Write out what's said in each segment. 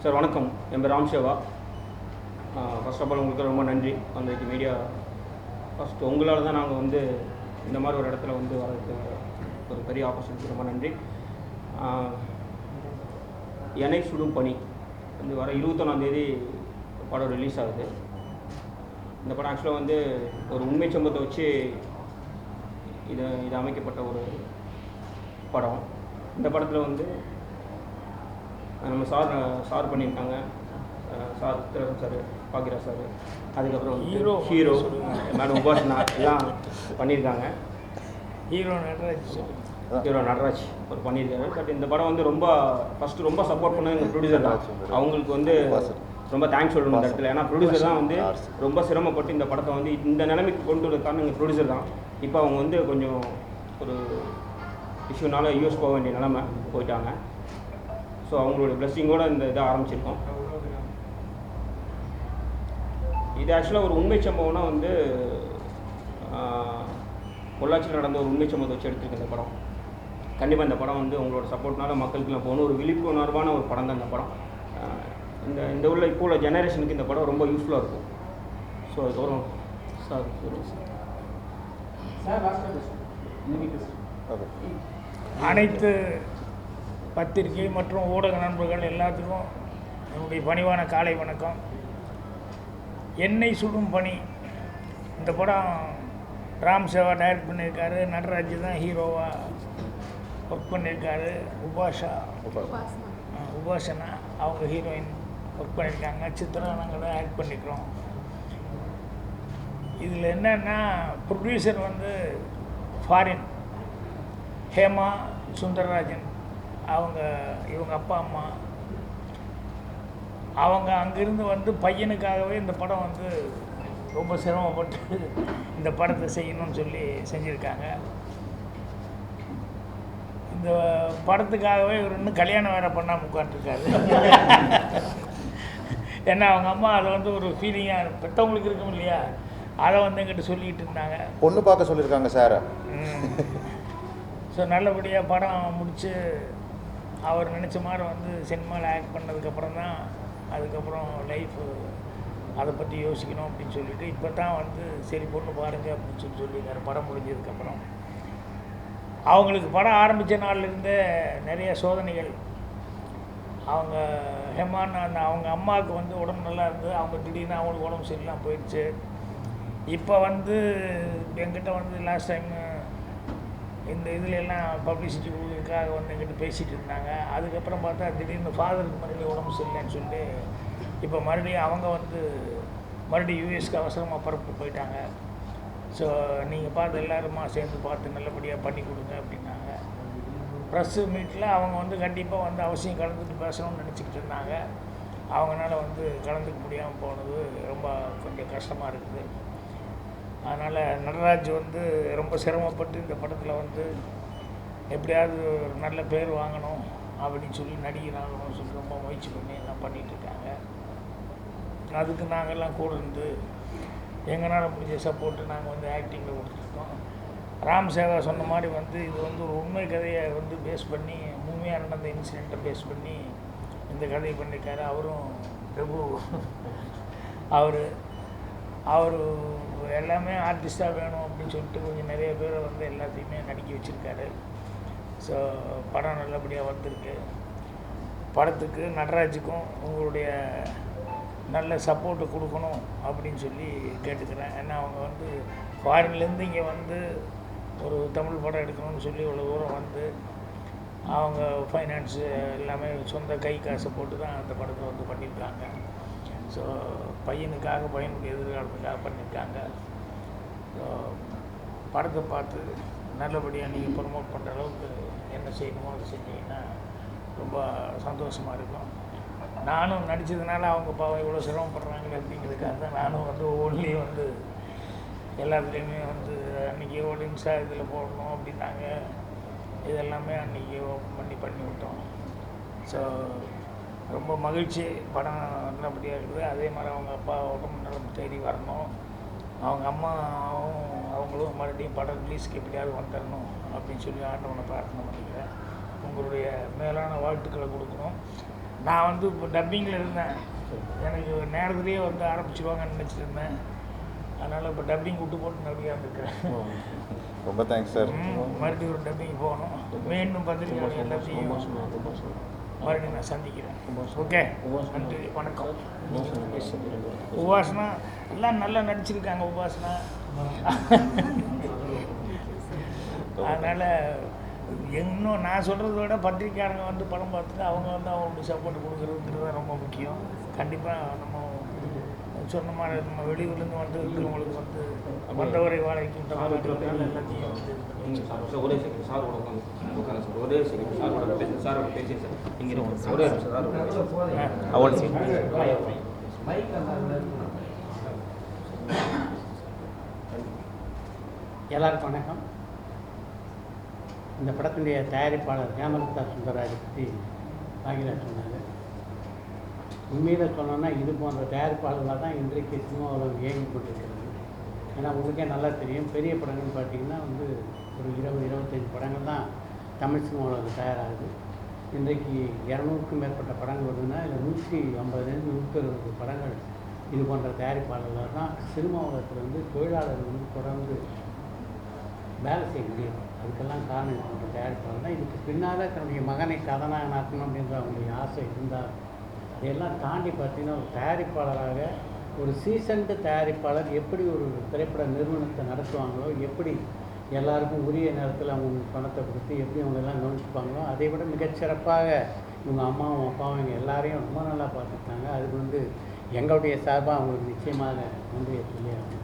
Sir வணக்கம், என் பேர் Ram Seva. First of all உங்களுக்கு ரொம்ப நன்றி. அந்த மீடியா ஃபஸ்ட்டு உங்களால் தான் நாங்கள் வந்து இந்த மாதிரி ஒரு இடத்துல வந்து வரதுக்கு ஒரு பெரிய ஆப்பர்ச்சுனிட்டி. ரொம்ப நன்றி. எனை சுடும் பணி வந்து வர 21ஆந்தேதி படம் ரிலீஸ் ஆகுது. இந்த படம் ஆக்சுவலாக வந்து ஒரு உண்மை சம்பவத்தை வச்சு இது அமைக்கப்பட்ட ஒரு படம். இந்த படத்தில் வந்து நம்ம சார் பண்ணியிருக்காங்க. சார் திலகம் சார், பாக்கியராஜ் சார், அதுக்கப்புறம் ஹீரோ மேடம் உபாசனா எல்லாம் பண்ணியிருக்காங்க. ஹீரோ நடராஜ் ஒரு பண்ணியிருக்காரு. பட் இந்த படம் வந்து ஃபஸ்ட்டு ரொம்ப சப்போர்ட் பண்ணது எங்கள் ப்ரொடியூசர் தான். அவங்களுக்கு வந்து ரொம்ப தேங்க்ஸ் சொல்லணும் இந்த இடத்துல. ஏன்னா ப்ரொடியூசர் தான் வந்து ரொம்ப சிரமப்பட்டு இந்த படத்தை வந்து இந்த நிலைமைக்கு கொண்டு வர காரணம் எங்கள் ப்ரொடியூசர் தான். இப்போ அவங்க வந்து கொஞ்சம் ஒரு இஷ்யூனால யூஎஸ் போக வேண்டிய நிலைமை போயிட்டாங்க. ஸோ அவங்களுடைய பிளெஸ்ஸிங்கோடு இந்த இதை ஆரம்பிச்சிருக்கோம். இது ஆக்சுவலாக ஒரு உண்மை சம்பவம்னா வந்து பொள்ளாச்சியில் நடந்த ஒரு உண்மை சம்பவத்தை வச்சு எடுத்துருக்கு இந்த படம். கண்டிப்பாக இந்த படம் வந்து உங்களோட சப்போர்ட்னால மக்களுக்குலாம் போகணும். ஒரு விழிப்புணர்வான ஒரு படம் தான் இந்த படம். இந்த இப்போ உள்ள ஜெனரேஷனுக்கு இந்த படம் ரொம்ப யூஸ்ஃபுல்லாக இருக்கும். ஸோ அதுக்கப்புறம் அனைத்து பத்திரிகை மற்றும் ஊடக நண்பர்கள் எல்லாத்துக்கும் என்னுடைய பணிவான காலை வணக்கம். எண்ணெய் சுடும் பணி இந்த படம் ராம் சேவா டைரக்ட் பண்ணியிருக்காரு. நடராஜ் தான் ஹீரோவாக ஒர்க் பண்ணியிருக்காரு. உபாசனா அவங்க ஹீரோயின் ஒர்க் பண்ணியிருக்காங்க. சித்ரா நாங்கள் தான் ஆக்ட் பண்ணிக்கிறோம். இதில் என்னென்னா ப்ரொடியூசர் வந்து ஃபாரின் ஹேமா சுந்தரராஜன், இவங்க அப்பா அம்மா அவங்க அங்கேருந்து வந்து பையனுக்காகவே இந்த படம் வந்து ரொம்ப சிரமப்பட்டு இந்த படத்தை செய்யணும்னு சொல்லி செஞ்சுருக்காங்க. இந்த படத்துக்காகவே இவர் இன்னும் கல்யாணம் வேறு பண்ணாமல் உட்காந்துருக்காரு. ஏன்னா அவங்க அம்மா அதை வந்து ஒரு ஃபீலிங்காக பெற்றவங்களுக்கு இருக்கும் இல்லையா, அதை வந்து எங்கிட்ட சொல்லிக்கிட்டு இருந்தாங்க. பொண்ணு பார்க்க சொல்லியிருக்காங்க சார். ஸோ நல்லபடியாக படம் முடித்து அவர் நினச்ச மாதிரி வந்து சினிமாவில் ஆக்ட் பண்ணதுக்கப்புறம் தான் அதுக்கப்புறம் லைஃபு அதை பற்றி யோசிக்கணும் அப்படின்னு சொல்லிட்டு இப்போ தான் வந்து சரி பொண்ணு பாருங்கள் அப்படின்னு சொல்லியிருக்காரு. படம் முடிஞ்சதுக்கப்புறம் அவங்களுக்கு படம் ஆரம்பித்த நாள்லேருந்தே நிறைய சோதனைகள். அவங்க ஹெமான் அவங்க அம்மாவுக்கு வந்து உடம்பு நல்லா இருந்தது. அவங்க திடீர்னு அவங்களுக்கு உடம்பு சரியில்லாம் போயிடுச்சு. இப்போ வந்து என்கிட்ட வந்து லாஸ்ட் டைம் இந்த இதில் எல்லாம் பப்ளிசிட்டி கொடுக்கறதுக்காக வந்து எங்கிட்ட பேசிகிட்டு இருந்தாங்க. அதுக்கப்புறம் பார்த்தா திடீர்னு ஃபாதருக்கு மறுபடியும் உடம்பு சரியில்லைன்னு சொல்லிட்டு இப்போ மறுபடியும் அவங்க வந்து மறுபடியும் யூஎஸ்க்கு அவசரமாக பரப்பு போயிட்டாங்க. ஸோ நீங்கள் பார்த்து எல்லாருமா சேர்ந்து பார்த்து நல்லபடியாக பண்ணி கொடுங்க அப்படின்னாங்க. ப்ரெஸ்ஸு மீட்டில் அவங்க வந்து கண்டிப்பாக வந்து அவசியம் கலந்துட்டு பேசணும்னு நினச்சிக்கிட்டு இருந்தாங்க. அவங்களால வந்து கலந்துக்க முடியாமல் போனது ரொம்ப கொஞ்சம் கஷ்டமாக இருக்குது. அதனால் நடராஜ் வந்து ரொம்ப சிரமப்பட்டு இந்த படத்தில் வந்து எப்படியாவது ஒரு நல்ல பேர் வாங்கணும் அப்படின்னு சொல்லி நடிகர் ஆகணும்னு சொல்லி ரொம்ப முயற்சி பண்ணி எல்லாம் பண்ணிகிட்ருக்காங்க. அதுக்கு நாங்கள்லாம் கூட இருந்து எங்களால் முடிஞ்ச சப்போர்ட்டு நாங்கள் வந்து ஆக்டிங்கில் கொடுத்துருக்கோம். ராம் சேவா சொன்ன மாதிரி வந்து இது வந்து ஒரு உண்மை கதையை வந்து பேஸ் பண்ணி உண்மையாக நடந்த இன்சிடெண்ட்டை பேஸ் பண்ணி இந்த கதையை பண்ணியிருக்காரு. அவரும் பிரபு அவர் எல்லாமே ஆர்டிஸ்ட்டாக வேணும் அப்படின்னு சொல்லிட்டு கொஞ்சம் நிறைய பேரை வந்து எல்லாத்தையுமே நடிக்க வச்சுருக்காரு. ஸோ படம் நல்லபடியாக வந்திருக்கு. படத்துக்கு நடராஜுக்கும் உங்களுடைய நல்ல சப்போர்ட்டு கொடுக்கணும் அப்படின்னு சொல்லி கேட்டுக்கிறேன். ஏன்னா அவங்க வந்து ஃபாரின்லேருந்து இங்கே வந்து ஒரு தமிழ் படம் எடுக்கணும்னு சொல்லி இவ்வளோ தூரம் வந்து அவங்க ஃபைனான்ஸு எல்லாமே சொந்த கை காசை போட்டு தான் அந்த படத்தை வந்து பண்ணியிருக்காங்க. ஸோ பையனுடைய எதிர்காலத்துக்காக பண்ணியிருக்காங்க. ஸோ படத்தை பார்த்து நல்லபடியாக நீங்கள் ப்ரொமோட் பண்ணுற அளவுக்கு என்ன செய்யணுமோ அதை செஞ்சீங்கன்னா ரொம்ப சந்தோஷமாக இருக்கும். நானும் நடித்ததுனால அவங்க பாவம் இவ்வளோ சிரமப்படுறாங்க அப்படிங்கிறதுக்காக தான் நானும் வந்து ஒவ்வொன்றிலையும் வந்து எல்லாத்துலேயுமே வந்து அன்றைக்கி ஒரு இன்ஸ்டா இதில் போடணும் அப்படின்னாங்க. இதெல்லாமே அன்றைக்கி ஓப்பன் பண்ணி விட்டோம். ஸோ ரொம்ப மகிழ்ச்சி. படம் நல்லபடியாக இருக்குது. அதே மாதிரி அவங்க அப்பா உடம்பு நலம் தேடி வரணும். அவங்க அம்மாவும் அவங்களும் மறுபடியும் படம் ரிலீஸ்க்கு எப்படியாவது வந்துடணும் அப்படின்னு சொல்லி ஆண்டவனை பிரார்த்தனை பண்ணிக்கிறேன். உங்களுடைய மேலான வாழ்த்துக்களை கொடுக்கணும். நான் வந்து இப்போ டப்பிங்கில் இருந்தேன், எனக்கு நேரத்துலேயே வந்து ஆரம்பிச்சிருவாங்கன்னு நினச்சிட்டு இருந்தேன். அதனால் இப்போ டப்பிங் விட்டு போட்டு நம்பிக்கை வந்துருக்கேன். ரொம்ப தேங்க்ஸ் சார். மறுபடியும் ஒரு டப்பிங் போகணும். மீண்டும் பத்திரிக்கை எல்லாத்தையும் மறுபடியும் நான் சந்திக்கிறேன். ஓகே, நன்றி, வணக்கம். உபாசனா எல்லாம் நல்லா நடிச்சிருக்காங்க. உபாசனா அதனால் இன்னும் நான் சொல்கிறத விட பத்திரிக்கையாளங்க வந்து படம் பார்த்துட்டு அவங்க வந்து அவங்களுக்கு சப்போர்ட் கொடுக்குறதுங்கிறது ரொம்ப முக்கியம். கண்டிப்பாக நம்ம சொன்ன மாதிரி நம்ம வெளியூர்லேருந்து வந்து இருக்கிறவங்களுக்கு வந்து வந்தவரை வாழைக்கின்ற எல்லாத்தையும் வந்து ஒரே செகண்ட் சார் உட்காந்து சார், ஒரே செகண்ட் சாரோட பேசி சாரோட பேசி சார் இங்கே ஒரே சார் எல்லாருக்கும் வணக்கம். இந்த படத்தினுடைய தயாரிப்பாளர் ஹேமலதா சுந்தரராஜை பற்றி பாகிராஜ் சொன்னாங்க. உண்மையில் சொன்னோன்னா இது போன்ற தயாரிப்பாளர்களாக தான் இன்றைக்கு சினிமா உலகம் இயங்கி கொண்டிருக்கிறது. ஏன்னா உங்களுக்கே நல்லா தெரியும், பெரிய படங்கள்னு பார்த்திங்கன்னா வந்து ஒரு 20-25 படங்கள் தான் தமிழ் சினிமா உலகம் தயாராகுது. இன்றைக்கு 200க்கும் மேற்பட்ட படங்கள் வருதுன்னா இல்லை 150லேருந்து 160 படங்கள் இது போன்ற தயாரிப்பாளர்கள் தான் சினிமா உலகத்தில் வந்து தொழிலாளர்கள் வந்து தொடர்ந்து வேலை செய்ய முடியும். அதுக்கெல்லாம் காரணம் இது போன்ற தயாரிப்பாளர் தான். இதுக்கு பின்னால் தன்னுடைய மகனை கதாநாயகனாக்கணும் அப்படின்ற அவங்களுடைய ஆசை இருந்தால் இதெல்லாம் தாண்டி பார்த்திங்கன்னா ஒரு தயாரிப்பாளராக ஒரு சீசன்டு தயாரிப்பாளர் எப்படி ஒரு திரைப்பட நிறுவனத்தை நடத்துவாங்களோ, எப்படி எல்லாருக்கும் உரிய நேரத்தில் அவங்க பணத்தை கொடுத்து எப்படி அவங்களெல்லாம் கவனிச்சுப்பாங்களோ, அதை விட மிகச்சிறப்பாக இவங்க அம்மாவும் அப்பாவும் இவங்க எல்லாரையும் ரொம்ப நல்லா பார்த்துருக்காங்க. அதுக்கு வந்து எங்களுடைய சார்பாக அவங்களுக்கு நிச்சயமாக நன்றியை சொல்லியாங்க.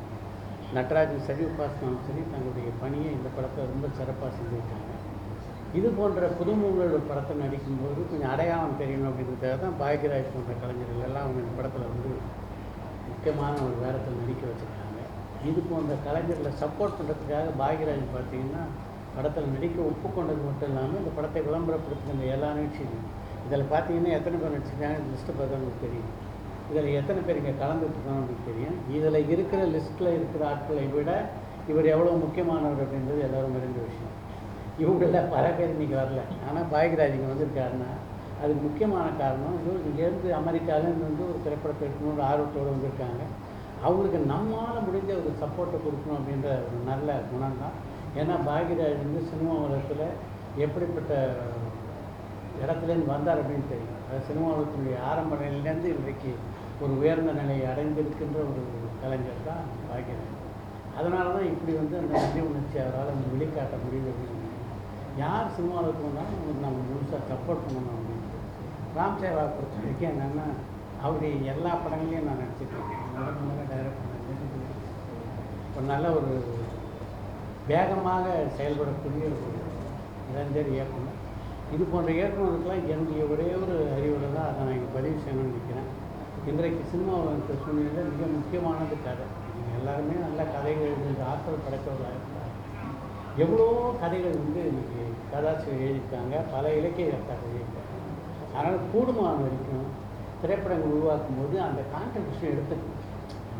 நட்ராஜன் சரி, உபாசனாவும் சரி தங்களுடைய பணியை இந்த படத்தை ரொம்ப சிறப்பாக செஞ்சுருக்காங்க. இது போன்ற புதுமுகங்களோட படத்தை நடிக்கும்போது கொஞ்சம் அடையாளம் தெரியணும் அப்படின்றதுக்காக தான் பாக்யராஜ் போன்ற கலைஞர்கள் எல்லாம் அவங்க இந்த படத்தில் வந்து முக்கியமான ஒரு வேடத்தில் நடிக்க வச்சுருக்காங்க. இது போன்ற கலைஞர்களை சப்போர்ட் பண்ணுறதுக்காக பாக்யராஜ் பார்த்திங்கன்னா படத்தில் நடிக்க ஒப்புக்கொண்டது மட்டும் இல்லாமல் இந்த படத்தை விளம்பரப்படுத்துகிற எல்லா நிகழ்ச்சியும் இதில் பார்த்தீங்கன்னா எத்தனை பேர் நடிச்சிருக்காங்க லிஸ்ட்டு பார்த்தா உங்களுக்கு தெரியும். இதில் எத்தனை பேர் இங்கே கலந்துட்டுருக்கோம் அப்படின்னு தெரியும். இதில் இருக்கிற லிஸ்ட்டில் இருக்கிற ஆட்களை விட இவர் எவ்வளோ முக்கியமானவர் அப்படின்றது எல்லோரும் அறிந்த விஷயம். இவங்களில் பல பேர் இன்றைக்கி வரல, ஆனால் பாக்யராஜ் இங்கே வந்திருக்காருன்னா அதுக்கு முக்கியமான காரணம் இங்கேருந்து அமெரிக்காவிலேருந்து வந்து ஒரு திரைப்படத்தை எடுக்கணுன்ற ஆர்வத்தோடு வந்திருக்காங்க. அவங்களுக்கு நம்மளால் முடிஞ்ச ஒரு சப்போர்ட்டை கொடுக்கணும் அப்படின்ற ஒரு நல்ல குணம் தான். ஏன்னா பாக்யராஜ் வந்து சினிமா உலகத்தில் எப்படிப்பட்ட இடத்துலேருந்து வந்தார் அப்படின்னு தெரியும். அது சினிமா உலகத்தினுடைய ஆரம்ப நிலையிலேருந்து இன்றைக்கு ஒரு உயர்ந்த நிலையை அடைந்திருக்கின்ற ஒரு கலைஞர் தான் பாக்யராஜ். அதனால தான் இப்படி வந்து அந்த நன்றி உணர்ச்சி அவரால் வந்து வெளிக்காட்ட முடியுது அப்படின்னு. யார் சினிமாவுக்கு வந்தாலும் நம்ம முழுசாக சப்போர்ட் பண்ணணும் அப்படின்னு. ராம் சேவா பொறுத்த வரைக்கும் என்னென்னா அவருடைய எல்லா படங்களையும் நான் நடிச்சிருக்கேன். டைரக்ட் பண்ண ஒரு நல்ல ஒரு வேகமாக செயல்படக்கூடிய ஒரு இளைஞர் இயக்குனர். இது போன்ற இயக்குநருக்கெல்லாம் என்னுடைய ஒரே ஒரு அறிவுரை தான் அதை நான் இங்கே பதிவு செய்யணும்னு நினைக்கிறேன். இன்றைக்கு சினிமாவில் இருக்கிற சூழ்நிலையில் மிக முக்கியமானது கதை. நீங்கள் எல்லாருமே நல்ல கதைகள் எழுதுகிற ஆற்றல் படைத்தவர்களாக இருந்தாங்க. எவ்வளோ கதைகள் வந்து இன்றைக்கி கதாசிரியர் எழுதியிருக்காங்க, பல இலக்கிய கருத்தாக எழுதியிருக்காங்க. அதனால் கூடுமான வரைக்கும் திரைப்படங்கள் உருவாக்கும் போது அந்த கான்ட்ரிபியூஷன் எடுத்துக்கணும்.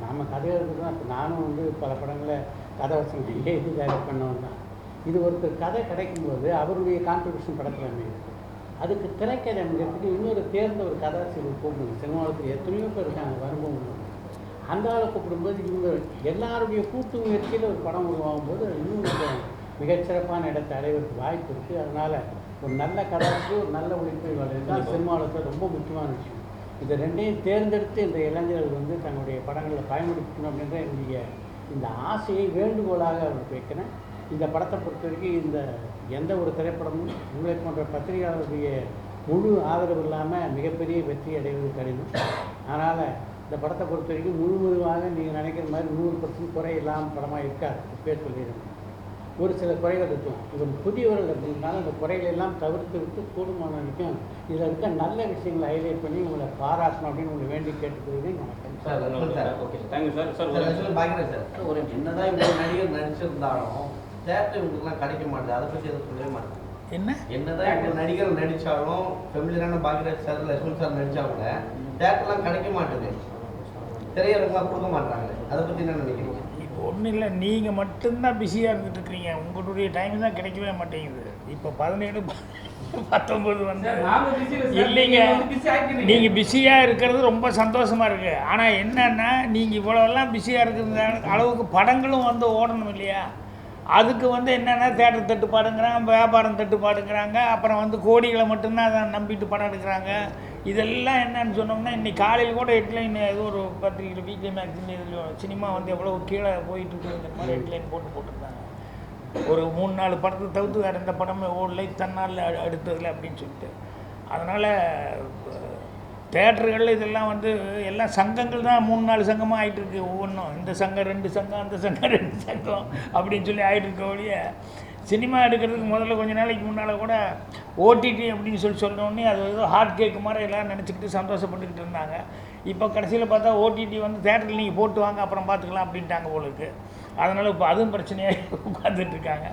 நாம் கதை எழுதுதான். இப்போ நானும் வந்து பல படங்களை கதை வசனம் எழுதி டைரக்ட் பண்ணவன் தான். இது ஒருத்தர் கதை கிடைக்கும்போது அவருடைய கான்ட்ரிபியூஷன் படத்தில் அமையுது. அதுக்கு திரைக்கதை அமைக்கிறதுக்கு இன்னொரு தேர்ந்த ஒரு கதாசிரியர் கூப்பிடுங்க. சினிமாவுக்கு எத்தனையோ பேர் இருக்காங்க வரும்போது அந்த ஆளை கூப்பிடும்போது இவங்க எல்லாருடைய கூட்டு முயற்சியில் ஒரு படம் உருவாகும் போது இன்னும் மிகச்சிறப்பான இடத்தை அடைவதற்கு வாய்ப்பு இருக்குது. அதனால் ஒரு நல்ல கதாவுக்கு ஒரு நல்ல ஒளிப்பதிவு தான் சினிமாவில் ரொம்ப முக்கியமான விஷயம். இது ரெண்டையும் தேர்ந்தெடுத்து இந்த இளைஞர்கள் வந்து தங்களுடைய படங்களில் பயன்படுத்தணும் அப்படின்ற என்னுடைய இந்த ஆசையை வேண்டுகோளாக அவருக்கு வைக்கிறேன். இந்த படத்தை பொறுத்த வரைக்கும் இந்த எந்த ஒரு திரைப்படமும் உங்களை போன்ற பத்திரிகையாளருடைய முழு ஆதரவு இல்லாமல் மிகப்பெரிய வெற்றி அடைவது கடினம். அதனால் இந்த படத்தை பொறுத்த வரைக்கும் முழுவதுமாக நீங்கள் நினைக்கிற மாதிரி 100% குறை இல்லாமல் படமாக இருக்காது. பேர் சொல்லிடுங்க. ஒரு சில குறைகள் இருக்கலாம். இவர் புதியவர்கள் அப்படின்னாலும் அந்த குறைகள் எல்லாம் தவிர்த்து விட்டு கூடுமான வரைக்கும் இதில் இருக்க நல்ல விஷயங்களை ஹைலைட் பண்ணி உங்களை பாராட்டணும் அப்படின்னு உங்களை வேண்டி கேட்டுக்கிறேன். Okay sir, thank you sir. Sir பாக்கிறேன் சார், ஒரு என்னதான் இவ்வளோ நடிகர் நடிச்சிருந்தாலும் தேட்டர் இவங்களுக்குலாம் கிடைக்க மாட்டேது. அதை பற்றி எதுவும் சொல்லவே மாட்டேன். என்னதான் இவ்வளோ நடிகர் நடித்தாலும் ஃபெமிலியரான பாக்யராஜ் சார், லட்சுமண் சார் நடித்தா கூட தேட்டர்லாம் கிடைக்க மாட்டேது. திரையரங்கெலாம் கொடுக்க மாட்டாங்க. அதை பற்றி என்ன நினைக்கிறீங்க? இப்போ ஒன்றும் இல்லை, நீங்கள் மட்டும்தான் பிஸியாக இருந்துட்டு இருக்கிறீங்க. உங்களுடைய டைம் தான் கிடைக்கவே மாட்டேங்குது. இப்போ 17 19 வந்து இல்லைங்க. நீங்கள் பிஸியாக இருக்கிறது ரொம்ப சந்தோஷமாக இருக்குது. ஆனால் என்னென்னா நீங்கள் இவ்வளோலாம் பிஸியாக இருக்கிற அளவுக்கு படங்களும் வந்து ஓடணும் இல்லையா? அதுக்கு வந்து என்னென்னா தேட்டர் தட்டுப்பாடுங்கிறாங்க, வியாபாரம் தட்டுப்பாடுங்கிறாங்க, அப்புறம் வந்து கோடிகளை மட்டும்தான் அதை நம்பிட்டு படம் எடுக்கிறாங்க. இதெல்லாம் என்னன்னு சொன்னோம்னா இன்றைக்கி காலையில் கூட ஹெட்லைன் ஏதோ ஒரு பத்திரிக்கையில் வீக்லி மேக்ஸின் இதில் சினிமா வந்து எவ்வளோ கீழே போயிட்டுருக்குங்கிற மாதிரி ஹெட்லைன் போட்டிருந்தாங்க. ஒரு 3-4 படத்தை தவிர்த்து வேறு எந்த படமே ஓடலை தன்னால் அடுத்ததில் அப்படின்னு சொல்லிட்டு. அதனால் தேட்டர்கள் இதெல்லாம் வந்து எல்லாம் சங்கங்கள் தான் 3-4 சங்கமாக ஆகிட்டுருக்கு. ஒவ்வொன்றும் இந்த சங்கம் 2 சங்கம், அந்த சங்கம் 2 சங்கம் அப்படின்னு சொல்லி ஆகிட்டுருக்க ஒழிய சினிமா எடுக்கிறதுக்கு முதல்ல கொஞ்ச நாளைக்கு முன்னால் கூட ஓடிடி அப்படின்னு சொன்னோடனே அது ஏதோ ஹாட் கேக்கு மாதிரி எல்லோரும் நினச்சிக்கிட்டு சந்தோஷப்பட்டுக்கிட்டு இருந்தாங்க. இப்போ கடைசியில் பார்த்தா ஓடிடி வந்து தேட்டரில் நீங்கள் போட்டு வாங்க அப்புறம் பார்த்துக்கலாம் அப்படின்ட்டாங்க போலுக்கு. அதனால் இப்போ அதுவும் பிரச்சனையாக உட்காந்துட்ருக்காங்க.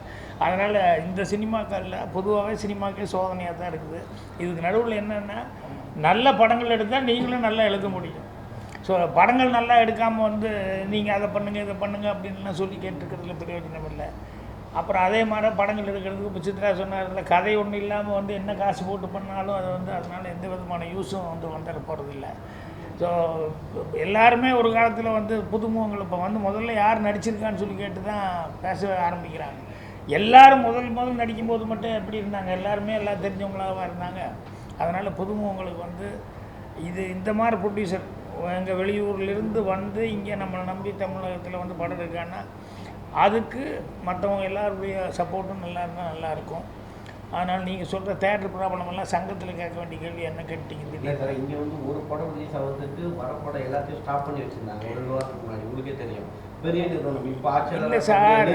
அதனால் இந்த சினிமாக்களில் பொதுவாகவே சினிமாக்கே சோதனையாக தான் இருக்குது. இதுக்கு நடுவில் என்னென்னா நல்ல படங்கள் எடுத்தால் நீங்களும் நல்லா எழுத முடியும். ஸோ படங்கள் நல்லா எடுக்காமல் வந்து நீங்கள் அதை பண்ணுங்கள் இதை பண்ணுங்கள் அப்படின்லாம் சொல்லி கேட்டுருக்கிறதுல பிரயோஜனம் இல்லை. அப்புறம் அதே மாதிரி படங்கள் எடுக்கிறதுக்கு இப்போ சித்ரா சொன்னார்ல, கதை ஒன்றும் இல்லாமல் வந்து என்ன காசு போட்டு பண்ணாலும் அது வந்து அதனால் எந்த விதமான யூஸும் வந்து வந்துட போகிறதில்ல. ஸோ எல்லாருமே ஒரு காலத்தில் வந்து புதுமுகங்கள் இப்போ வந்து முதல்ல யார் நடிச்சிருக்கான்னு சொல்லி கேட்டு தான் பேச ஆரம்பிக்கிறாங்க. எல்லோரும் முதல் நடிக்கும்போது மட்டும் எப்படி இருந்தாங்க? எல்லாருமே எல்லாம் தெரிஞ்சவங்களாக இருந்தாங்க. அதனால் புதுமுகங்களுக்கு வந்து இது இந்த மாதிரி ப்ரொடியூசர் எங்கள் வெளியூர்லேருந்து வந்து இங்கே நம்மளை நம்பி தமிழகத்தில் வந்து படம் இருக்கான்னா அதுக்கு மற்றவங்க எல்லாருடைய சப்போர்ட்டும் நல்லா இருந்தால் நல்லாயிருக்கும். அதனால் நீங்கள் சொல்கிற தேட்டர் ப்ராப்ளம் எல்லாம் சங்கத்தில் கேட்க வேண்டிய கேள்வி என்ன கேட்டீங்க? இல்லை சார், இங்கே வந்து ஒரு படம் ரிலீஸ் ஆகிறதுக்கு வர படம் எல்லாத்தையும் ஸ்டாப் பண்ணி வச்சுருந்தாங்க 1 வாரத்துக்கு முன்னாடி. உங்களுக்கே தெரியும், பெரிய நிறுவனம். இப்போ இல்லை சார்,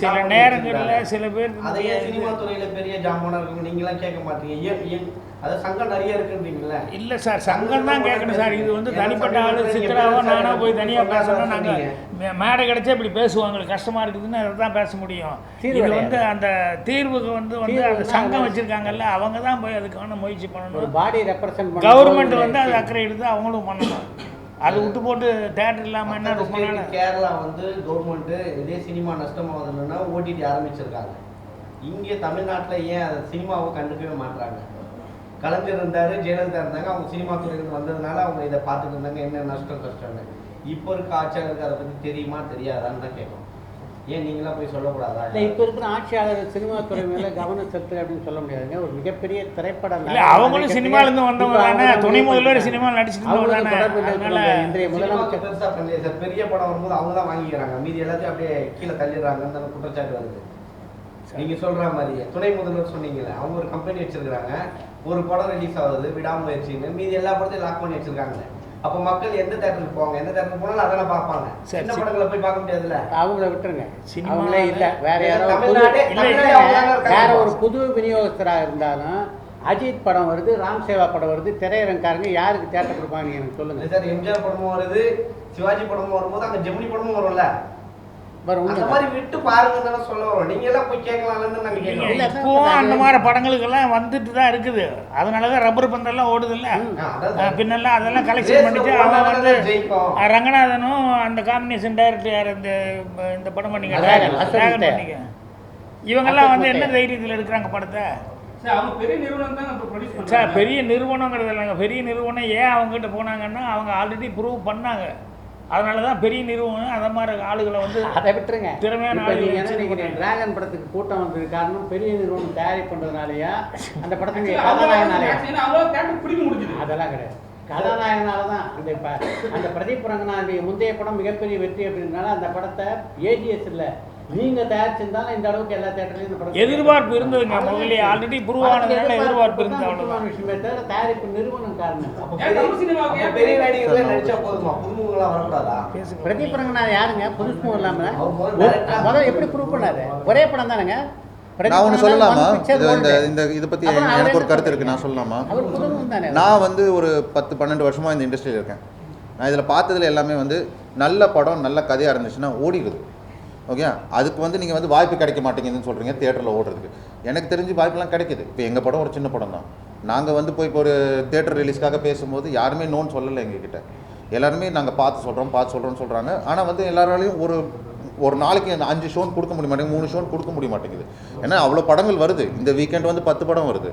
சில நேரங்களில் சில பேர் அதையே சினிமா துறையில் பெரிய ஜாமானாக இருக்குங்க, நீங்களாம் கேட்க மாட்டீங்க. அதாவது சங்கம் நிறைய இருக்குன்றீங்களே. இல்லை சார், சங்கம் தான் கேட்கணும் சார். இது வந்து தனிப்பட்ட ஆள் சித்ராவோ நானோ போய் தனியாக பேசணும்னா நாங்கள் மேடை கிடச்சா இப்படி பேசுவாங்க, கஷ்டமாக இருக்குதுன்னு அதை தான் பேச முடியும். இது வந்து அந்த தீர்வுக்கு வந்து அந்த சங்கம் வச்சுருக்காங்கல்ல, அவங்க தான் போய் அதுக்கான முயற்சி பண்ணணும். பாடி ரெப்ரசன்ட் கவர்மெண்ட் வந்து அது அக்கறை எடுத்து அவங்களும் பண்ணணும். அது விட்டு போட்டு தேட்டர் இல்லாமல் என்ன ரொம்ப நாள். கேரளா வந்து கவர்மெண்ட்டு இதே சினிமா நஷ்டமாகுதுன்னா ஓடிடி ஆரம்பிச்சிருக்காங்க. இங்கே தமிழ்நாட்டில் ஏன் அதை சினிமாவை கண்டுக்கவே மாட்டுறாங்க? கலைஞர் இருந்தார், ஜெயலலிதா இருந்தாங்க, அவங்க சினிமா துறையிலிருந்து வந்ததுனால அவங்க இதை பார்த்துட்டு இருந்தாங்க, என்ன நஷ்டம் கஷ்டம்னு. இப்போ இருக்க ஆட்சியாளருக்கு அதை பற்றி தெரியுமா தெரியாதான்னு தான் கேட்கும். ஏன் நீங்களாம் போய் சொல்லக்கூடாதா? இல்லை, இப்போ இருக்கிற ஆட்சியாளர் சினிமா துறை மேலே கவனம் செலுத்து அப்படின்னு சொல்ல முடியாதுங்க. ஒரு மிகப்பெரிய திரைப்படம் இல்லை, அவங்களும் சினிமாலேருந்து வந்தவங்க தானே, துணை முதல்வர் சினிமாவில் நடிச்சிருந்தவங்க. இன்றைய முதலமைச்சர் பெருசாக பண்ணல சார். பெரிய படம் வரும்போது அவங்க தான் வாங்கிக்கிறாங்க, மீதி எல்லாத்தையும் அப்படியே கீழே தள்ளிடுறாங்கன்னு அந்த குற்றச்சாட்டு வருது. நீங்கள் சொல்கிற மாதிரியே துணை முதல்வர் சொன்னீங்களே, அவங்க ஒரு கம்பெனி வச்சுருக்காங்க, ஒரு படம் ரிலீஸ் ஆகுது விடாமுயற்சின்னு, மீதி எல்லா படத்தையும் லாக் பண்ணி வச்சுருக்காங்க. அப்போ மக்கள் எந்த தேட்டருக்கு போவாங்க? எந்த தேட்டருக்கு போனாலும் அதெல்லாம் பார்ப்பாங்க. சின்ன படங்களை போய் பார்க்க முடியாதுல்ல. அவங்கள விட்டுருங்க, அவங்களே இல்லை, வேற யாராவது வேற ஒரு புது விநியோகஸ்தராக இருந்தாலும் அஜித் படம் வருது, ராம் சேவா படம் வருது, திரையரங்காரங்க யாருக்கு தேட்டர் கொடுப்பாங்க எனக்கு சொல்லுங்கள் சார். எம்ஜிஆர் படமும் வருது, சிவாஜி படமும் வரும்போது அங்கே ஜெமினி படமும் வரும்ல, அந்த மாதிரி விட்டு பாருங்கன்னு சொல்ல வரோம். நீங்க எல்லாம் போய் கேட்கலாம்னு நாங்கள் கேட்கலாம். இப்போ அந்த மாதிரி படங்களுக்கெல்லாம் வந்துட்டு தான் இருக்குது. அதனால தான் ரப்பர் பந்தெல்லாம் ஓடுது இல்லை. பின்னெல்லாம் அதெல்லாம் கலெக்ஷன் பண்ணிட்டு அவன் வந்து ரங்கநாதனும் அந்த காம்பினேஷன் டைரக்டர் யார் இந்த படம் பண்ணிக்க இவங்கெல்லாம் வந்து என்ன தைரியத்தில் எடுக்கிறாங்க படத்தை? சார், பெரிய நிறுவனங்கிறது இல்லைங்க. பெரிய நிறுவனம் ஏன் அவங்ககிட்ட போனாங்கன்னா அவங்க ஆல்ரெடி ப்ரூவ் பண்ணாங்க. அதனால தான் பெரிய நிறுவனம் அதை மாதிரி ஆளுகளை வந்து அதை விட்டுருங்க. திறமையான ஆளுகள். டிராகன் படத்துக்கு கூட்டம் வந்தது காரணம் பெரிய நிறுவனம் தயாரிப்பு பண்ணுறதுனாலயா? அந்த படத்துக்கு கதாநாயகனாலே அதெல்லாம் கிடையாது. கதாநாயகனால தான் அந்த பிரதீப் ரங்கநாதனுடைய முந்தைய படம் மிகப்பெரிய வெற்றி அப்படின்றனால அந்த படத்தை ஏஜிஎஸ் இல்லை நீங்க தயாரிச்சிருந்தாலும் இந்த அளவுக்கு எல்லா தேட்டர்லையும் எதிர்பார்ப்பு இருந்ததுங்க. முதல்ல ஆல்ரெடி ப்ரூவ் ஆனதுனால எதிர்பார்ப்பு இருந்தது. அவ்வளவுதான் விஷயமே தவிர தயாரிப்பு நிறுவனம் காரணம். பெரிய நடிகர்கள் நடிச்சா போதுமா? புதுமுகங்களா வரக்கூடாதா? பிரதீப் ரங்கநாதன் யாருங்க புதுமுகம் இல்லாம? முதல்ல எப்படி ப்ரூவ் பண்ணாரு? ஒரே படம் தானுங்க. நான் ஒன்று சொல்லலாமா? இதை பற்றி எனக்கு ஒரு கருத்து இருக்குது, நான் சொல்லலாமா? நான் வந்து ஒரு 10-12 வருஷமாக இந்த இண்டஸ்ட்ரியில் இருக்கேன். நான் இதில் பார்த்ததில் எல்லாமே வந்து நல்ல படம் நல்ல கதையாக இருந்துச்சுன்னா ஓடிடுது. ஓகே, அதுக்கு வந்து நீங்கள் வந்து வாய்ப்பு கிடைக்க மாட்டேங்குதுன்னு சொல்கிறீங்க தேட்டரில் ஓடுறதுக்கு. எனக்கு தெரிஞ்சு வாய்ப்பெல்லாம் கிடைக்கிது. இப்போ எங்கள் படம் ஒரு சின்ன படம் தான். நாங்கள் வந்து போய் இப்போ ஒரு தேட்டர் ரிலீஸ்க்காக பேசும்போது யாருமே நோன்னு சொல்லலை எங்ககிட்ட. எல்லாருமே நாங்கள் பார்த்து சொல்கிறோம்னு சொல்கிறாங்க. ஆனால் வந்து எல்லாராலையும் ஒரு நாளைக்கு 5 ஷோன் கொடுக்க முடிய மாட்டேங்குது, 3 ஷோன் கொடுக்க முடிய மாட்டேங்குது. ஏன்னா அவ்வளோ படங்கள் வருது. இந்த வீக்கெண்ட் வந்து 10 படம் வருது.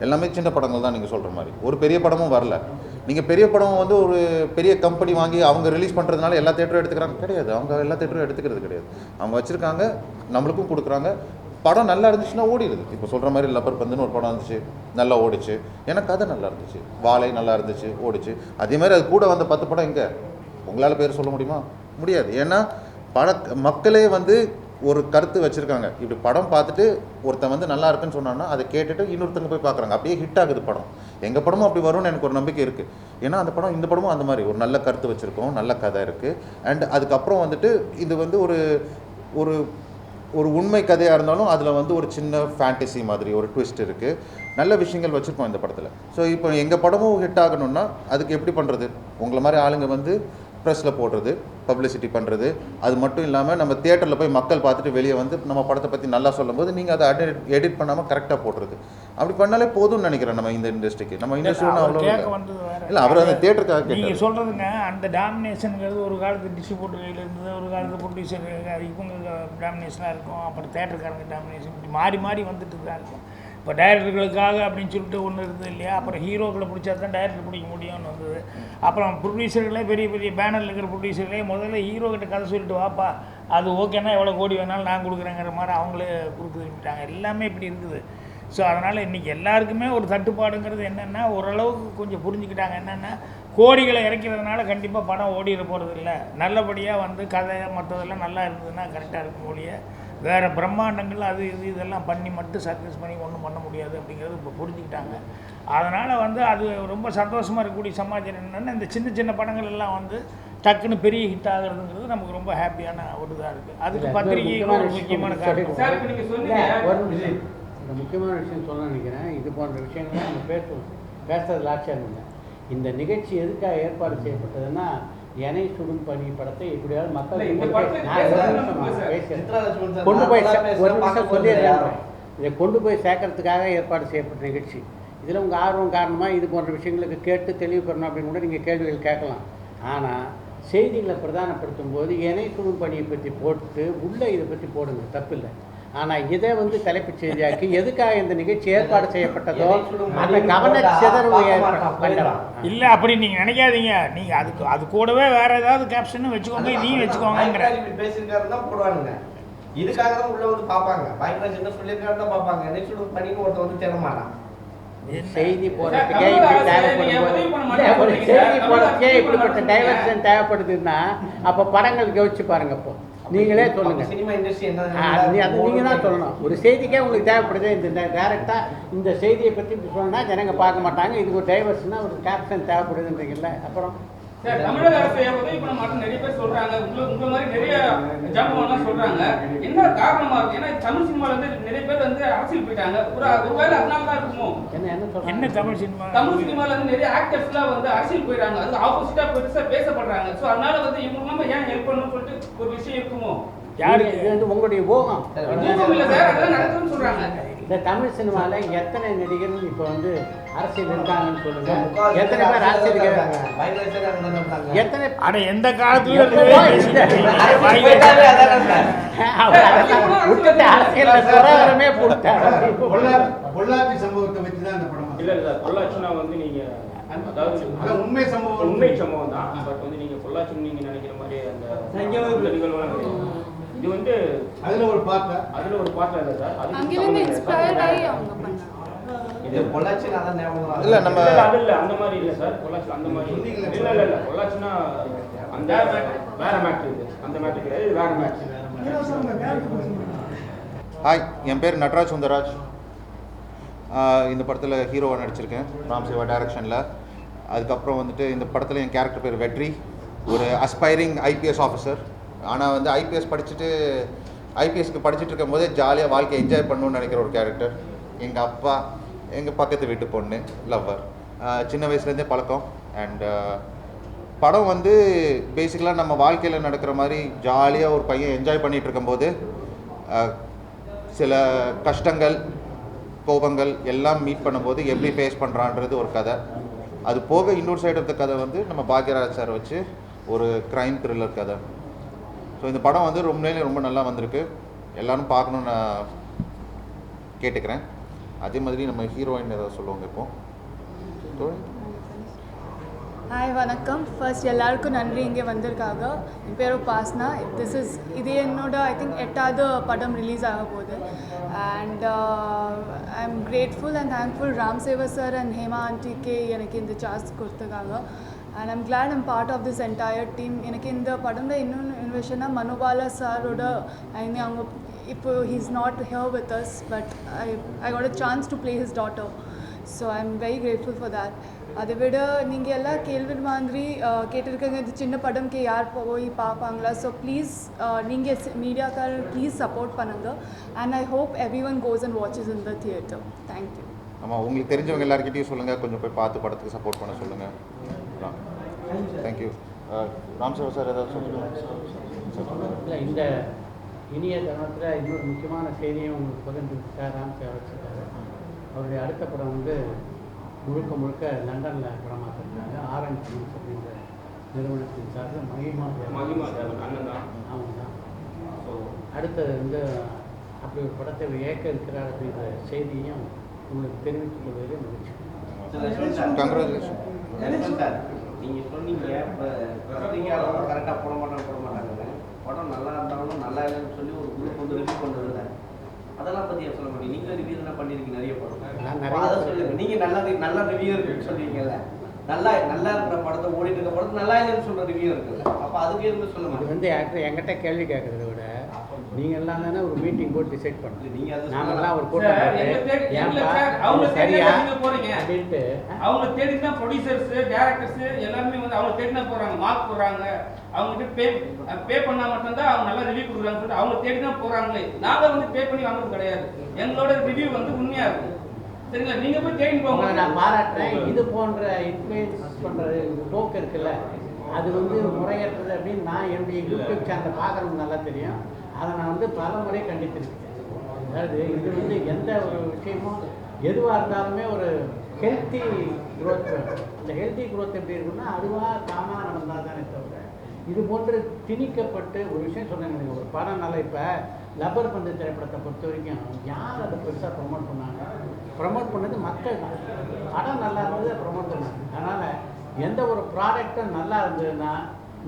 எல்லாமே சின்ன படங்கள் தான் நீங்கள் சொல்கிற மாதிரி. ஒரு பெரிய படமும் வரல. நீங்கள் பெரிய படம் வந்து ஒரு பெரிய கம்பெனி வாங்கி அவங்க ரிலீஸ் பண்ணுறதுனால எல்லா தேட்டரும் எடுத்துக்கிறாங்க கிடையாது. அவங்க எல்லா தேட்டரும் எடுத்துக்கிறது கிடையாது. அவங்க வச்சுருக்காங்க, நம்மளுக்கும் கொடுக்குறாங்க. படம் நல்லா இருந்துச்சுன்னா ஓடிடுது. இப்போ சொல்கிற மாதிரி லப்பர் பந்துன்னு ஒரு படம் இருந்துச்சு, நல்லா ஓடிச்சு. ஏன்னா கதை நல்லா இருந்துச்சு, வாழை நல்லா இருந்துச்சு, ஓடிச்சு. அதேமாதிரி அது கூட வந்த 10 படம் எங்கே உங்களால் பேர் சொல்ல முடியுமா? முடியாது. ஏன்னா மக்களே வந்து ஒரு கருத்து வச்சுருக்காங்க. இப்படி படம் பார்த்துட்டு ஒருத்தன் வந்து நல்லா இருக்குன்னு சொன்னான்னா அதை கேட்டுட்டு இன்னொருத்தங்க போய் பார்க்குறாங்க. அப்படியே ஹிட் ஆகுது படம். எங்கள் படமும் அப்படி வரும்னு எனக்கு ஒரு நம்பிக்கை இருக்குது. ஏன்னா அந்த படம் இந்த படமும் அந்த மாதிரி ஒரு நல்ல கருத்து வச்சுருக்கோம், நல்ல கதை இருக்குது. அண்ட் அதுக்கப்புறம் வந்துட்டு இது வந்து ஒரு ஒரு ஒரு உண்மை கதையாக இருந்தாலும் அதில் வந்து ஒரு சின்ன ஃபேண்டசி மாதிரி ஒரு ட்விஸ்ட் இருக்குது. நல்ல விஷயங்கள் வச்சுருக்கோம் இந்த படத்தில். ஸோ இப்போ எங்கள் படமும் ஹிட் ஆகணும்னா அதுக்கு எப்படி பண்ணுறது? உங்களை மாதிரி ஆளுங்க வந்து ப்ரெஸ்ஸில் போடுறது, பப்ளிசிட்டி பண்ணுறது, அது மட்டும் இல்லாமல் நம்ம தியேட்டரில் போய் மக்கள் பார்த்துட்டு வெளியே வந்து நம்ம படத்தை பற்றி நல்லா சொல்லும்போது நீங்கள் அதை எடிட் பண்ணாமல் கரெக்டாக போடுறது. அப்படி பண்ணாலே போதும்னு நினைக்கிறேன் நம்ம இந்த இண்டஸ்ட்ரிக்கு. நம்ம இண்டஸ்ட்ரி அவ்வளோ இல்லை, அவர் அந்த தியேட்டருக்காக நீங்கள் சொல்கிறதுங்க. அந்த டாமினேஷனுங்கிறது ஒரு காலத்து டிஸ்ட்ரிபியூட்டர் கையில் இருந்தது, ஒரு காலத்து ப்ரொடியூசர், இவங்க டாமினேஷனாக இருக்கும், அப்புறம் தேட்டருக்காரங்க டாமினேஷன், இப்படி மாறி மாறி வந்துட்டு தான் இருக்கும். இப்போ டைரக்டர்களுக்காக அப்படின்னு சொல்லிட்டு ஒன்று இருந்தது இல்லையா? அப்புறம் ஹீரோக்களை பிடிச்சா தான் டைரக்டர் பிடிக்க முடியும்னு வந்தது. அப்புறம் ப்ரொடியூசர்களே பெரிய பெரிய பேனரில் இருக்கிற ப்ரொடியூசர்களே முதல்ல ஹீரோக்கிட்ட கதை சொல்லிட்டு வாப்பா, அது ஓகேன்னா எவ்வளோ கோடி வேணாலும் நான் கொடுக்குறேங்கிற மாதிரி அவங்களே கொடுத்துட்டாங்க. எல்லாமே இப்படி இருக்குது. ஸோ அதனால் இன்றைக்கி எல்லாருக்குமே ஒரு தட்டுப்பாடுங்கிறது என்னென்னா ஓரளவுக்கு கொஞ்சம் புரிஞ்சுக்கிட்டாங்க. என்னென்னா கோடிகளை இறக்கிறதுனால கண்டிப்பாக படம் ஓடிட போகிறது இல்லை. நல்லபடியாக வந்து கதை மற்றதெல்லாம் நல்லா இருந்ததுன்னா கரெக்டாக இருக்கும் ஒழிய வேறு பிரம்மாண்டங்கள் அது இதெல்லாம் பண்ணி மட்டும் சர்க்கஸ் பண்ணி ஒன்றும் பண்ண முடியாது அப்படிங்கிறது இப்போ புரிஞ்சுக்கிட்டாங்க. அதனால் வந்து அது ரொம்ப சந்தோஷமாக இருக்கக்கூடிய சமாச்சாரம் என்னென்னா இந்த சின்ன சின்ன படங்கள் எல்லாம் வந்து டக்குன்னு பெரிய ஹிட் ஆகுறதுங்கிறது நமக்கு ரொம்ப ஹாப்பியான ஒரு இதாக இருக்குது. அதுக்கு பத்திரிகை ஒரு முக்கியமான காரணம். இந்த முக்கியமான விஷயம் சொல்ல நினைக்கிறேன். இது போன்ற விஷயங்கள்லாம் நம்ம பேசுறதுல ஆட்சியம் இல்லை. இந்த நிகழ்ச்சி எதுக்காக ஏற்பாடு செய்யப்பட்டதுன்னா எனை சுடும் பணி படத்தை எப்படியாவது மக்கள் கொண்டு போய் ஒரு நிமிஷம் சொல்லிடுறேன். இதை கொண்டு போய் சேர்க்கறதுக்காக ஏற்பாடு செய்யப்பட்ட நிகழ்ச்சி. இதில் உங்கள் ஆர்வம் காரணமாக இது போன்ற விஷயங்களுக்கு கேட்டு தெளிவு பெறணும் அப்படின்னு கூட நீங்கள் கேள்விகள் கேட்கலாம். ஆனால் செய்திகளை பிரதானப்படுத்தும் போது எனை சுடும் பணியை பற்றி போட்டு உள்ளே இதை பற்றி போடுங்க, தப்பில்லை. ஆனால் இதை வந்து தலைப்புச் செய்தியாக்கி எதுக்காக இந்த நிகழ்ச்சி ஏற்பாடு செய்யப்பட்டதோ அந்த கவன சிதறவு பண்ணலாம். இல்லை அப்படி நீங்கள் நினைக்காதீங்க. நீங்கள் அது கூடவே வேறு ஏதாவது கேப்ஷன் வச்சுக்கோங்க, இதையும் வச்சுக்கோங்கிற பேசியிருக்காரு தான் போடுவானுங்க. இதுக்காக தான் உள்ள வந்து பார்ப்பாங்க. பாக்கியராஜ் என்ன சொல்லியிருக்காரு தான் பார்ப்பாங்க. நெக்ஸ்ட் பண்ணின்னு ஒருத்தர் வந்து தேட மாட்டான். செய்தி போடுறதுக்கே இப்படி தேவைப்படும் போது செய்தி போடுறதுக்கே இப்படிப்பட்ட டைவர்ஷன் தேவைப்படுதுன்னா அப்போ படங்கள் கவனிச்சு பாருங்க. அப்போ நீங்களே சொல்லுங்க. சினிமா இண்டஸ்ட்ரி அது நீங்கள் தான் சொல்லணும். ஒரு செய்திக்கே உங்களுக்கு தேவைப்படுது. இந்த டேரெக்டாக இந்த செய்தியை பற்றி சொன்னால் ஜனங்க பார்க்க மாட்டாங்க. இதுக்கு ஒரு டைவர்ஷனாக ஒரு கேப்ஷன் தேவைப்படுதுன்றீங்கல்ல. அப்புறம் தமிழக அரசு உதவி பண்ண மாட்டேன்னு நிறைய பேர் சொல்றாங்க. உங்களை மாதிரி நிறைய ஜாம்பவான்லாம் சொல்றாங்க. என்ன காரணமா இருக்கு? ஏன்னா தமிழ் சினிமால வந்து நிறைய பேர் வந்து அரசியல் போயிட்டாங்க. ஒருவேளை அதனால தான் இருக்குமோ? என்ன தமிழ் சினிமால வந்து நிறைய ஆக்டர்ஸ்லாம் வந்து அரசியல் போயிடுறாங்க. அது ஆப்போசிட்டா பெருசா பேசப்படுறாங்க. ஸோ அதனால வந்து இவங்க நம்ம ஏன் ஹெல்ப் பண்ணணும்னு சொல்லிட்டு ஒரு விஷயம் இருக்குமோ? யாருக்கு இது வந்து உங்களுடைய போகம் இல்லை சார், அதெல்லாம் நடக்குதுன்னு சொல்றாங்க. இந்த தமிழ் சினிமாவில் எத்தனை நடிகர்கள் இப்போ வந்து அரசியல் இருக்காங்கன்னு சொல்லுங்க. எத்தனை பேர் அரசியல் எத்தனை எந்த காலத்துல அரசியல் பொள்ளாச்சி சம்பவத்தை வச்சு தான் இந்த படம். இல்லை இல்லை, பொள்ளாச்சினா வந்து நீங்கள் அதாவது உண்மை சம்பவம் தான். பட் வந்து நீங்கள் பொள்ளாச்சின்னு நீங்கள் நினைக்கிற மாதிரி அந்த நிகழ்வுலாம் கிடையாது. இது வந்து அதில் ஒரு பாட்டா இல்லை சார். இது பொள்ளாச்சி நான் தான் ஞாபகம் இல்லை நம்ம அது இல்லை அந்த மாதிரி இல்லை சார். பொள்ளாச்சி அந்த மாதிரி இல்லை பொள்ளாச்சினா அந்த வேற மேட்ரு. இது அந்த மேட்ரு கிடையாது, இது வேற மேட்ரு. ஹாய், என் பேர் நட்ராஜ் சுந்தராஜ். இந்த படத்தில் ஹீரோவாக நடிச்சிருக்கேன், ராம் சிவா டைரக்ஷனில். அதுக்கப்புறம் வந்துட்டு இந்த படத்தில் என் கேரக்டர் பேர் வெற்றி. ஒரு அஸ்பைரிங் ஐபிஎஸ் ஆஃபீஸர். ஆனால் வந்து ஐபிஎஸ்க்கு படிச்சுட்டு இருக்கும் போதே ஜாலியாக வாழ்க்கையை என்ஜாய் பண்ணணும்னு நினைக்கிற ஒரு கேரக்டர். எங்கள் அப்பா, எங்கள் பக்கத்து வீட்டு பொண்ணு, லவ்வர். சின்ன வயசுலேருந்தே பழக்கம். அண்ட் படம் வந்து பேசிக்கலாக நம்ம வாழ்க்கையில் நடக்கிற மாதிரி ஜாலியாக ஒரு பையன் என்ஜாய் பண்ணிகிட்டு இருக்கும்போது சில கஷ்டங்கள், கோபங்கள் எல்லாம் மீட் பண்ணும்போது எப்படி ஃபேஸ் பண்ணுறான்றது ஒரு கதை. அது போக இன்னொரு சைடு ஆஃப் த கதை வந்து நம்ம பாக்யராஜ் சார் வச்சு ஒரு க்ரைம் த்ரில்லர் கதை. ஸோ இந்த படம் வந்து ரொம்ப நல்லா வந்திருக்கு. எல்லோரும் பார்க்கணுன்னு நான் கேட்டுக்கிறேன். அதே மாதிரி நம்ம ஹீரோயின் ஏதாவது சொல்லுவாங்க இப்போ. ஹாய் வணக்கம். ஃபர்ஸ்ட் எல்லாருக்கும் நன்றி இங்கே வந்திருக்காங்க. என் பேர் உபாஸ்னா. இது என்னோட ஐ திங்க் 8வது படம் ரிலீஸ் ஆக போகுது. And I am grateful and thankful Ram Saver sir and Hema ஆண்டிக்கு எனக்கு இந்த சான்ஸ் கொடுத்துருக்காங்க. And I'm glad I'm part of this entire team. எனக்கு இந்த படத்தில் இன்னொன்று இன்வெஷனாக மனோபாலா சாரோட அவங்க இப்போ he is not here with us but I got a chance to play his daughter. So I am very grateful for that. அதை விட நீங்கள் எல்லாம் கேள்வி மாதிரி கேட்டிருக்கீங்க, இது சின்ன படம்க்கு யார் போய் பார்ப்பாங்களா? ஸோ ப்ளீஸ் நீங்கள் மீடியாக்காரர் ப்ளீஸ் சப்போர்ட் பண்ணுங்கள். And I hope every one goes and watches in the theatre. Thank you. ஆமாம், உங்களுக்கு தெரிஞ்சவங்க எல்லாருக்கிட்டையும் சொல்லுங்கள், கொஞ்சம் போய் பார்த்து படத்துக்கு சப்போர்ட் பண்ண சொல்லுங்கள். தேங்க்யூ. ராம் சேவர் சார் ஏதாவது சொல்லுங்கள். இந்த இனிய தருணத்தில் இன்னொரு முக்கியமான செய்தியும் உங்களுக்கு பகிர்ந்துருக்கார் ராம் சேவர் சார். அவருடைய அடுத்த படம் வந்து முழுக்க லண்டனில் படமாக்கிருக்காங்க. ஆரஞ்ச் ஃபிலிம்ஸ் அப்படின்ற நிறுவனத்தின் சார்பில் மகிமா அவங்க தான். ஸோ அடுத்தது வந்து அப்படி ஒரு படத்தை இயக்க இருக்கிறார் அப்படின்ற செய்தியும் உங்களுக்கு தெரிவித்துக் கொள்வதே மகிழ்ச்சி. கங்க்ராச்சுலேஷன். நீங்கள் சொன்னீங்க இப்போ பத்திரிகையாளரும் கரெக்டாக போட மாட்டாங்க. படம் நல்லா இருந்தாலும் நல்லா இல்லைன்னு சொல்லி ஒரு குரூப் வந்து ரிவ்யூ பண்ணுறது, அதெல்லாம் பற்றி சொல்ல முடியும். நீங்கள் ரிவ்யூ என்ன பண்ணியிருக்கீங்க நிறைய படம், அதை சொல்லுங்கள். நீங்கள் நல்ல ரிவ்யூ இருக்குன்னு சொல்லுவீங்கல்ல, நல்லா இருக்கிற படத்தை ஓடிட்டு இருக்க படத்தை நல்லா இல்லைன்னு சொல்கிற ரிவ்யூ இருக்குல்ல, அப்போ அதுக்கு எதுவும் சொல்ல மாட்டேன். வந்து ஆக்சுவலி என்கிட்ட கேள்வி கேட்குறத விட நீங்கள் எல்லாம் தானே ஒரு மீட்டிங் போட்டு டிசைட் பண்ணுறது. நீங்கள் அது நாங்கள்லாம் ஒரு கூட்டம் சரியா அப்படின்ட்டு அவங்க தேடி தான் ப்ரொடியூசர்ஸ் டேரக்டர்ஸ் எல்லாருமே வந்து அவங்க தேடி தான் போகிறாங்க, மார்க் போடுறாங்க. அவங்ககிட்ட பே பண்ணால் மட்டும்தான் அவங்க நல்லா ரிவ்யூ கொடுக்குறாங்கன்னு சொல்லிட்டு அவங்க தேடி தான் போகிறாங்களே. நாங்கள் வந்து பே பண்ணி வாங்குறது கிடையாது. எங்களோட ரிவ்யூ வந்து உண்மையாக இருக்கும். சரிங்களா? நீங்கள் போய் தேடி போங்க. நான் பாராட்டுறேன். இது போன்ற இன்ஃப்ளூயன்ஸ் பண்ணுறது போக்கு இருக்குல்ல, அது வந்து முறையற்றது அப்படின்னு நான் என்னுடைய யூடியூப் சேனலை பார்க்குறவங்க நல்லா தெரியும். அதை நான் வந்து பல முறை கண்டித்திருக்கேன். அதாவது இது வந்து எந்த ஒரு விஷயமும் எதுவாக இருந்தாலுமே ஒரு ஹெல்த்தி க்ரோத் வேணும். அந்த ஹெல்த்தி க்ரோத் எப்படி இருக்குன்னா அதுவாக தானாக நடந்தால் தானே தவிர இது போன்று திணிக்கப்பட்டு ஒரு விஷயம் சொன்னாங்க. ஒரு படம் நல்லா இப்போ லப்பர் பந்து திரைப்படத்தை பொறுத்த வரைக்கும் யார் அதை பெருசாக ப்ரொமோட் பண்ணாங்க? ப்ரொமோட் பண்ணது மக்கள் தான். படம் நல்லா இருந்தது ப்ரொமோட் பண்ணாங்க. அதனால் எந்த ஒரு ப்ராடக்டும் நல்லா இருந்ததுன்னா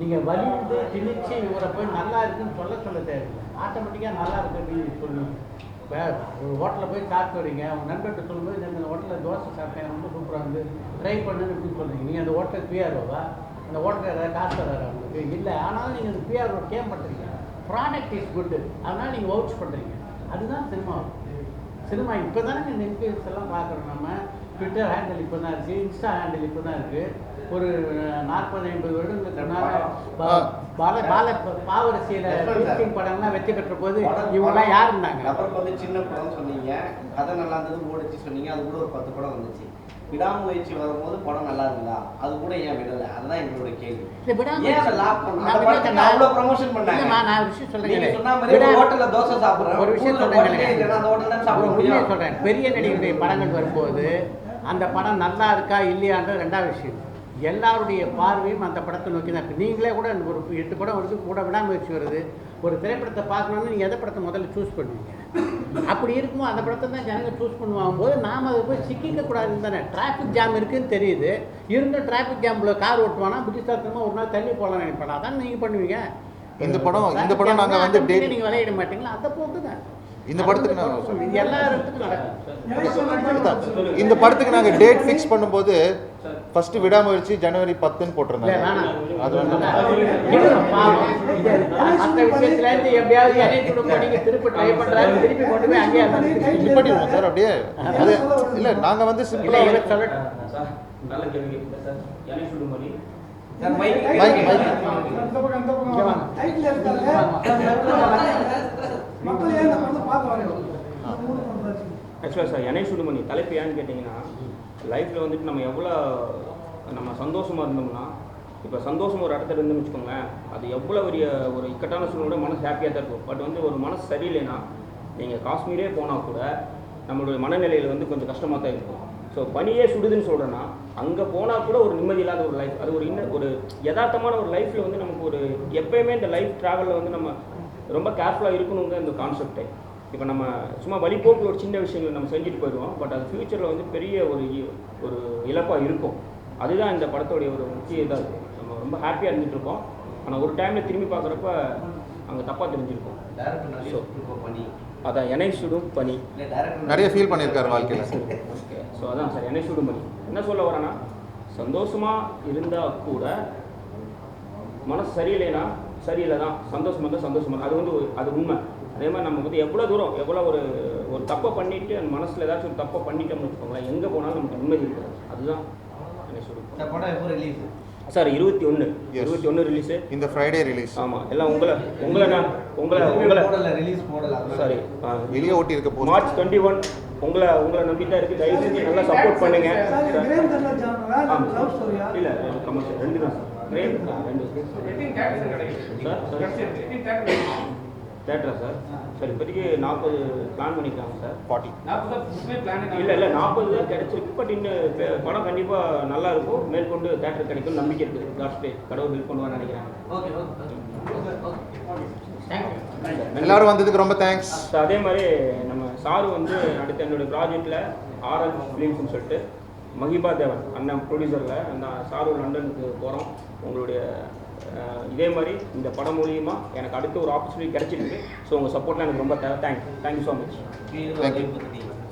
நீங்கள் வலிந்து திணிச்சு இவரை போய் நல்லா இருக்குன்னு சொல்ல தேவையில்லை. ஆட்டோமேட்டிக்காக நல்லா இருக்குது அப்படின்னு சொல்லுவீங்க. இப்போ ஒரு ஹோட்டலில் போய் சாப்பிட்டு வரீங்க, உங்கள் நண்பர்கிட்ட சொல்லும்போது இந்த ஹோட்டலில் தோசை சாப்பிட்டேன் ரொம்ப சூப்பராக வந்து ட்ரை பண்ணுன்னு அப்படின்னு சொல்கிறீங்க. நீங்கள் அந்த ஹோட்டல் பிஆர்ஓவா? அந்த ஹோட்டலில் ஏதாவது காசு தராரு அவங்களுக்கு இல்லை. ஆனாலும் நீங்கள் அந்த பிஆர்ஓ கேம் பண்ணுறீங்க. ப்ராடக்ட் இஸ் குட்டு, அதனால் நீங்கள் வவுச் பண்ணுறீங்க. அதுதான் சினிமா இப்போ தானே இந்த இன்ஃப்ளூயன்ஸ் எல்லாம் பார்க்குறோம். நம்ம ட்விட்டர் ஹேண்டில் இப்போ தான் இருக்குது, இன்ஸ்டா ஹேண்டில் இப்போ தான் இருக்குது. ஒரு 40-50 வருடங்களுக்கு முன்னால் பாவரசியில் டீச்சிங் படம்லாம் வெற்றி பெற்ற போது இவங்கெல்லாம் யார் இருந்தாங்க? அப்புறம் வந்து சின்ன படம் சொன்னீங்க, கதை நல்லா இருந்தது ஓடிச்சு சொன்னீங்க. அது கூட ஒரு 10 படம் வந்துச்சு. விடாமுயற்சி வரும்போது படம் நல்லா இருந்தா அது கூட ஏன் விடலை? அதுதான் எங்களோட கேள்வி. அவ்வளோ ப்ரமோஷன் பண்ணாங்க. நான் ஒரு விஷயம் சொல்றேன். சொன்ன மாதிரி ஹோட்டல்ல தோசை சாப்பிட்றேன், ஒரு விஷயம் சொல்றேன். சொல்றேன். பெரிய நடிகருடைய படங்கள் வரும்போது அந்த படம் நல்லா இருக்கா இல்லையான்ற 2வது விஷயம். எல்லாருடைய பார்வையும் அந்த படத்தை நோக்கி தான் இருக்குது. நீங்களே கூட ஒரு 8 படம் வருது கூட விடாமுயற்சி வருது. ஒரு திரைப்படத்தை பார்க்கணுன்னு நீங்கள் எந்த படத்தை முதல்ல சூஸ் பண்ணுவீங்க? அப்படி இருக்கும்போது அந்த படத்தை தான் ஜனங்க சூஸ் பண்ணுவாங்க போது நாம் அதை போய் சிக்கிக்கக்கூடாதுன்னு தானே. டிராஃபிக் ஜாம் இருக்குதுன்னு தெரியுது, இருந்த டிராஃபிக் ஜாமில் கார் ஓட்டுவானா புத்திசாலித்தனமாக ஒரு நாள் தள்ளி போகலாம் நினைப்பா. அதான் நீங்கள் பண்ணுவீங்க. இந்த படம் நாங்கள் வந்து நீங்கள் விளையாட மாட்டீங்களா? அதை போட்டு தான் இந்த படத்துக்கு நாங்கள் இது எல்லா இடத்துக்கும் நடக்கும். இந்த படத்துக்கு நாங்கள் டேட் ஃபிக்ஸ் பண்ணும்போது ஃபர்ஸ்ட் விடாமுயற்சி ஜனவரி 10ன்னு போட்டிருந்தாங்க. அது வந்து அந்த விஷயத்துல இருந்து எப்படியாவது திருப்பி ட்ரை பண்றாரு, திருப்பி கொண்டு போய் அங்கேயே பண்ணிடுவோம் சார். அப்படியே அது இல்லை, நாங்கள் வந்து நல்ல கேள்வி கேட்குங்க சார். எனக்கு சொல்லும் மாதிரி ஆக்சுவலாக சார் என்னை சுடுமணி தலைப்பு ஏன்னு கேட்டிங்கன்னா, லைஃப்பில் வந்துட்டு நம்ம எவ்வளோ சந்தோஷமாக இருந்தோம்னா, இப்போ சந்தோஷம் ஒரு இடத்துல இருந்துன்னு வச்சுக்கோங்களேன், அது எவ்வளோ பெரிய ஒரு இக்கட்டான சூழ்நிலை மனசு ஹாப்பியாக தான் இருக்கும். பட் வந்து ஒரு மனசு சரியில்லைன்னா நீங்கள் காஷ்மீரே போனால் கூட நம்மளுடைய மனநிலையில் வந்து கொஞ்சம் கஷ்டமாக தான் இருக்கும். ஸோ பனியே சுடுதுன்னு சொல்கிறேன்னா அங்கே போனால் கூட ஒரு நிம்மதி இல்லாத ஒரு லைஃப், அது ஒரு யதார்த்தமான ஒரு லைஃப்பில் வந்து நமக்கு ஒரு எப்போயுமே இந்த லைஃப் ட்ராவலில் வந்து நம்ம ரொம்ப கேர்ஃபுல்லாக இருக்கணுங்க இந்த கான்செப்டே. இப்போ நம்ம சும்மா வழிபோக்கில் ஒரு சின்ன விஷயங்கள் நம்ம செஞ்சுட்டு போயிடுவோம். பட் அது ஃப்யூச்சரில் வந்து பெரிய ஒரு இழப்பாக இருக்கும். அதுதான் இந்த படத்தோடைய ஒரு முக்கிய இதாக இருக்கும். நம்ம ரொம்ப ஹாப்பியாக இருந்துகிட்ருக்கோம். ஆனால் ஒரு டைமில் திரும்பி பார்க்குறப்ப அங்கே தப்பாக தெரிஞ்சிருக்கும். அதான் என்னை சுடும் பனி நிறைய ஃபீல் பண்ணியிருக்காரு வாழ்க்கையில். ஓகே, ஸோ அதான் சார் என்னை சுடும் பனி. என்ன சொல்ல வரேன்னா, சந்தோஷமாக இருந்தால் கூட மனசு சரியில்லைன்னா சரியில்லை தான், சந்தோஷமாக இருந்தால் சந்தோஷமாக, அது வந்து அது உண்மை. அதே மாதிரி நம்ம வந்து எவ்வளோ தூரம் எவ்வளோ ஒரு தப்பை பண்ணிவிட்டு அந்த மனசில் ஏதாச்சும் ஒரு தப்பை பண்ணிட்டோம்னு வச்சுக்கோங்களேன், எங்கே போனாலும் நமக்கு நிம்மதி இருக்காது. அதுதான் என்னை சுடும் படம் எப்போ ரிலீஸ் சார்? 21 ரிலீஸு. இந்த ஃப்ரைடே ரிலீஸ். ஆமாம், எல்லாம் உங்களை ரிலீஸ் போடல. சாரி, வெளியே ஓட்டி இருக்க போது மார்ச் 21 உங்களை நம்பி தான் இருக்குது. தயவு செஞ்சு நல்லா சப்போர்ட் பண்ணுங்க. இல்லை கமர்ஷியல் 2 தான் சார். கிரேம் 2 சார். தேட்டரா சார்? சார் இப்போதைக்கு 40 பிளான் பண்ணியிருக்காங்க சார். 40 இல்லை 40 தான் கிடச்சிருக்கு. பட் இன்னும் படம் கண்டிப்பாக நல்லா இருக்கும். மேற்கொண்டு தேட்டர் கிடைக்கும் நம்பிக்கை இருக்குது. காஸ்ட் கடவுள் ஹெல்ப் பண்ணுவான்னு நினைக்கிறேன். எல்லாரும் வந்ததுக்கு ரொம்ப தேங்க்ஸ். அதே மாதிரி நம்ம சாரு வந்து அடுத்த என்னுடைய ப்ராஜெக்டில் ஆர்எல் ஃபிலிம்ஸ்னு சொல்லிட்டு மஹிபா தேவன் அண்ணன் ப்ரொடியூசரில் அந்த சாரு லண்டனுக்கு போகிறோம். உங்களுடைய இதே மாதிரி இந்த படம் மூலியமாக எனக்கு அடுத்த ஒரு ஆப்பர்ச்சுனிட்டி கிடச்சிருக்கு. ஸோ உங்கள் சப்போர்ட்லாம் எனக்கு ரொம்ப தேங்க்யூ ஸோ மச்.